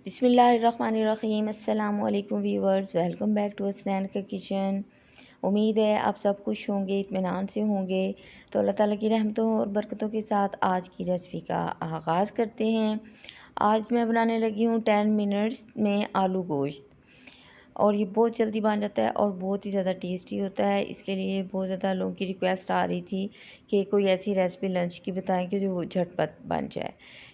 बिस्मिल्लाहिर्रहमानिर्रहीम अस्सलामु अलैकुम viewers, welcome back to Hasnain का किचन। उम्मीद है आप सब खुश होंगे, इत्मीनान से होंगे। तो अल्लाह ताला की रहमतों और बरकतों के साथ आज की रेसिपी का आगाज़ करते हैं। आज मैं बनाने लगी हूँ 10 मिनट्स में आलू गोश्त, और ये बहुत जल्दी बन जाता है और बहुत ही ज़्यादा टेस्टी होता है। इसके लिए बहुत ज़्यादा लोगों की रिक्वेस्ट आ रही थी कि कोई ऐसी रेसिपी लंच की बताएं कि जो झटपट बन जाए।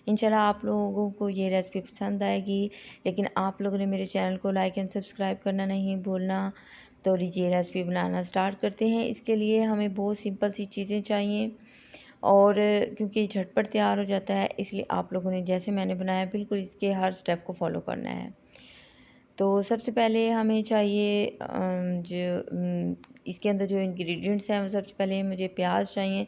इंशाल्लाह आप लोगों को ये रेसिपी पसंद आएगी, लेकिन आप लोगों ने मेरे चैनल को लाइक एंड सब्सक्राइब करना नहीं भूलना। तो लीजिए रेसिपी बनाना स्टार्ट करते हैं। इसके लिए हमें बहुत सिंपल सी चीज़ें चाहिए, और क्योंकि झटपट तैयार हो जाता है, इसलिए आप लोगों ने जैसे मैंने बनाया बिल्कुल इसके हर स्टेप को फॉलो करना है। तो सबसे पहले हमें चाहिए इसके अंदर जो इंग्रेडिएंट्स हैं, वो सबसे पहले मुझे प्याज चाहिए।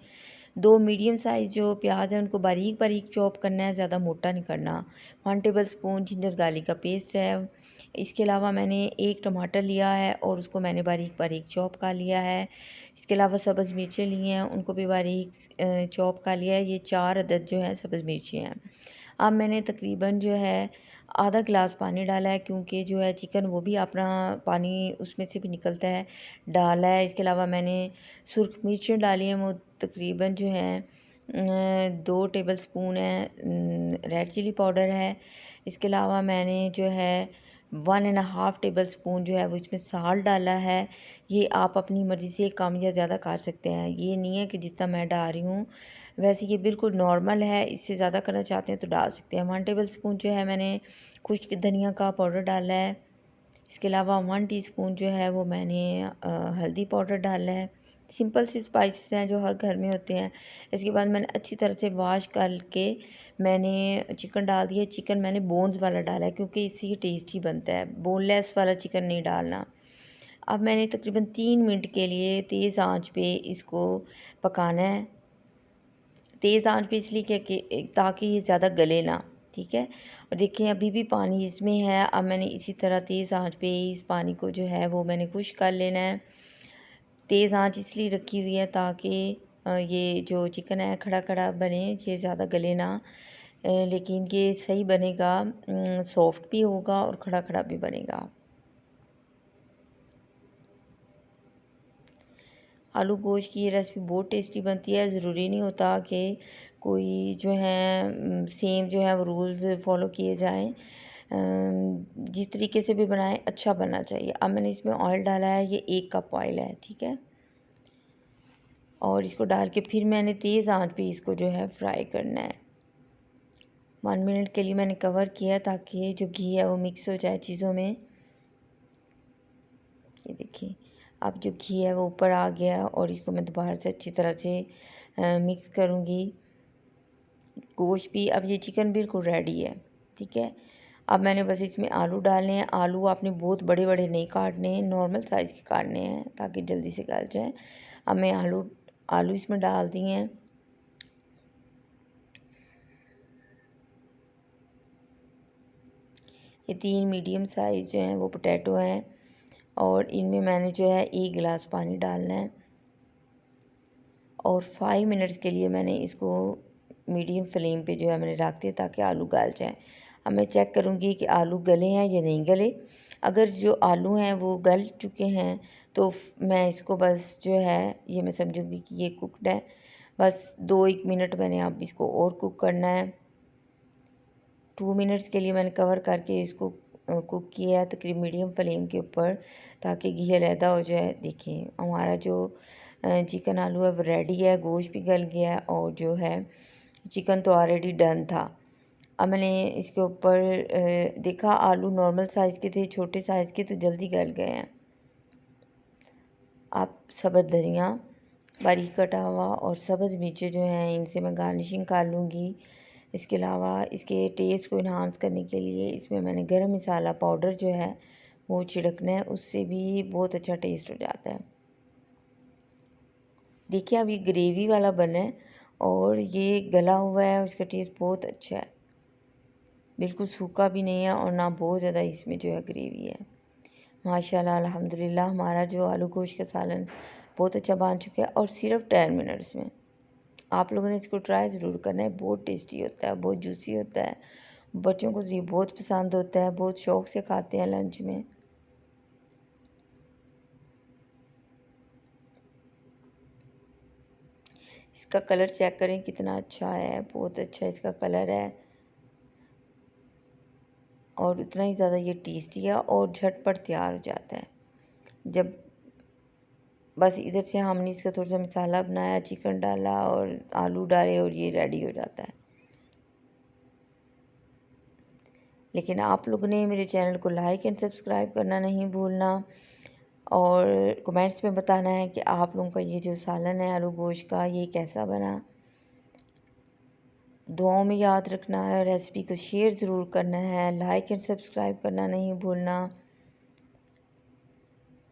2 मीडियम साइज़ जो प्याज है उनको बारीक बारीक चॉप करना है, ज़्यादा मोटा नहीं करना। 1 टेबल स्पून जिंजर गार्लिक का पेस्ट है। इसके अलावा मैंने 1 टमाटर लिया है और उसको मैंने बारीक बारीक चॉप कर लिया है। इसके अलावा सब्ज़ मिर्चें ली हैं, उनको भी बारीक चॉप कर लिया है। ये 4 अदद जो है सब्ज़ मिर्ची हैं। अब मैंने तकरीबन जो है आधा गिलास पानी डाला है, क्योंकि जो है चिकन वो भी अपना पानी उसमें से भी निकलता है, डाला है। इसके अलावा मैंने सुर्ख मिर्चें डाली हैं, वो तकरीबन जो है 2 टेबल स्पून है। रेड चिली पाउडर है। इसके अलावा मैंने जो है 1.5 टेबल स्पून जो है वो इसमें साल्ट डाला है। ये आप अपनी मर्ज़ी से कम या ज़्यादा कर सकते हैं। ये नहीं है कि जितना मैं डाल रही हूँ वैसे ये बिल्कुल नॉर्मल है, इससे ज़्यादा करना चाहते हैं तो डाल सकते हैं। 1 टेबल स्पून जो है मैंने खुश्क धनिया का पाउडर डाला है। इसके अलावा 1 टीस्पून जो है वो मैंने हल्दी पाउडर डाला है। सिंपल सी स्पाइसेस हैं जो हर घर में होते हैं। इसके बाद मैंने अच्छी तरह से वॉश करके मैंने चिकन डाल दिया। चिकन मैंने बोन्स वाला डाला है, क्योंकि इससे ये टेस्टी बनता है, बोनलेस वाला चिकन नहीं डालना। अब मैंने तकरीबन 3 मिनट के लिए तेज़ आंच पे इसको पकाना है। तेज़ आंच पे इसलिए कि ताकि ये ज़्यादा गले ना, ठीक है। और देखिए अभी भी पानी इसमें है। अब मैंने इसी तरह तेज़ आंच पे इस पानी को जो है वो मैंने खुश्क कर लेना है। तेज़ आंच इसलिए रखी हुई है ताकि ये जो चिकन है खड़ा खड़ा बने, ये ज़्यादा गले ना। लेकिन ये सही बनेगा, सॉफ्ट भी होगा और खड़ा खड़ा भी बनेगा। आलू गोश्त की ये रेसिपी बहुत टेस्टी बनती है। ज़रूरी नहीं होता कि कोई जो है सेम जो है वो रूल्स फॉलो किए जाएं। जिस तरीके से भी बनाएं अच्छा बनना चाहिए। अब मैंने इसमें ऑयल डाला है, ये 1 कप ऑयल है, ठीक है। और इसको डाल के फिर मैंने तेज़ आंच पे इसको जो है फ्राई करना है। 1 मिनट के लिए मैंने कवर किया ताकि जो घी है वो मिक्स हो जाए चीज़ों में। ये देखिए अब जो घी है वो ऊपर आ गया, और इसको मैं दोबारा से अच्छी तरह से मिक्स करूँगी। गोश्त भी, अब ये चिकन बिल्कुल रेडी है, ठीक है। अब मैंने बस इसमें आलू डालने हैं। आलू आपने बहुत बड़े बड़े नहीं काटने हैं, नॉर्मल साइज़ के काटने हैं ताकि जल्दी से गल जाए। अब मैं आलू आलू इसमें डाल दिए हैं। ये 3 मीडियम साइज़ जो हैं वो पोटैटो हैं, और इनमें मैंने जो है 1 गिलास पानी डालना है, और 5 मिनट्स के लिए मैंने इसको मीडियम फ्लेम पे जो है मैंने रख दिया ताकि आलू गल जाएँ। अब मैं चेक करूँगी कि आलू गले हैं या नहीं गले। अगर जो आलू हैं वो गल चुके हैं तो मैं इसको बस जो है ये मैं समझूँगी कि ये कुकड है। बस 2-1 मिनट मैंने अब इसको और कुक करना है। 2 मिनट्स के लिए मैंने कवर करके इसको कुक किया है तकरीबन मीडियम फ्लेम के ऊपर, ताकि घी अलहदा हो जाए। देखिए हमारा जो चिकन आलू अब रेडी है, गोश्त भी गल गया है, और जो है चिकन तो ऑलरेडी डन था। अब मैंने इसके ऊपर देखा आलू नॉर्मल साइज़ के थे, छोटे साइज़ के तो जल्दी गल गए हैं। आप सब्ज़ धनिया बारीक कटा हुआ और सब्ज़ मिर्चें जो हैं इनसे मैं गार्निशिंग कर लूँगी। इसके अलावा इसके टेस्ट को इन्हांस करने के लिए इसमें मैंने गरम मसाला पाउडर जो है वो छिड़कना है, उससे भी बहुत अच्छा टेस्ट हो जाता है। देखिए अब ये ग्रेवी वाला बना है और ये गला हुआ है, उसका टेस्ट बहुत अच्छा है। बिल्कुल सूखा भी नहीं है और ना बहुत ज़्यादा इसमें जो है ग्रेवी है। माशाल्लाह अल्हम्दुलिल्लाह हमारा जो आलू गोश्त का सालन बहुत अच्छा बन चुका है, और सिर्फ 10 मिनट्स में। आप लोगों ने इसको ट्राई ज़रूर करना है, बहुत टेस्टी होता है, बहुत जूसी होता है, बच्चों को तो ये बहुत पसंद होता है, बहुत शौक़ से खाते हैं लंच में। इसका कलर चेक करें कितना अच्छा है, बहुत अच्छा इसका कलर है और उतना ही ज़्यादा ये टेस्टी है और झटपट तैयार हो जाता है। जब बस इधर से हमने इसका थोड़ा सा मसाला बनाया, चिकन डाला और आलू डाले और ये रेडी हो जाता है। लेकिन आप लोगों ने मेरे चैनल को लाइक एंड सब्सक्राइब करना नहीं भूलना और कमेंट्स में बताना है कि आप लोगों का ये जो सालन है आलू गोश्त का ये कैसा बना। दुआओं में याद रखना है, रेसिपी को शेयर ज़रूर करना है, लाइक एंड सब्सक्राइब करना नहीं भूलना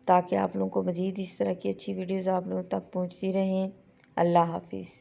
ताकि आप लोगों को मज़ीद इस तरह की अच्छी वीडियोज़ आप लोगों तक पहुँचती रहें। अल्लाह हाफिज़।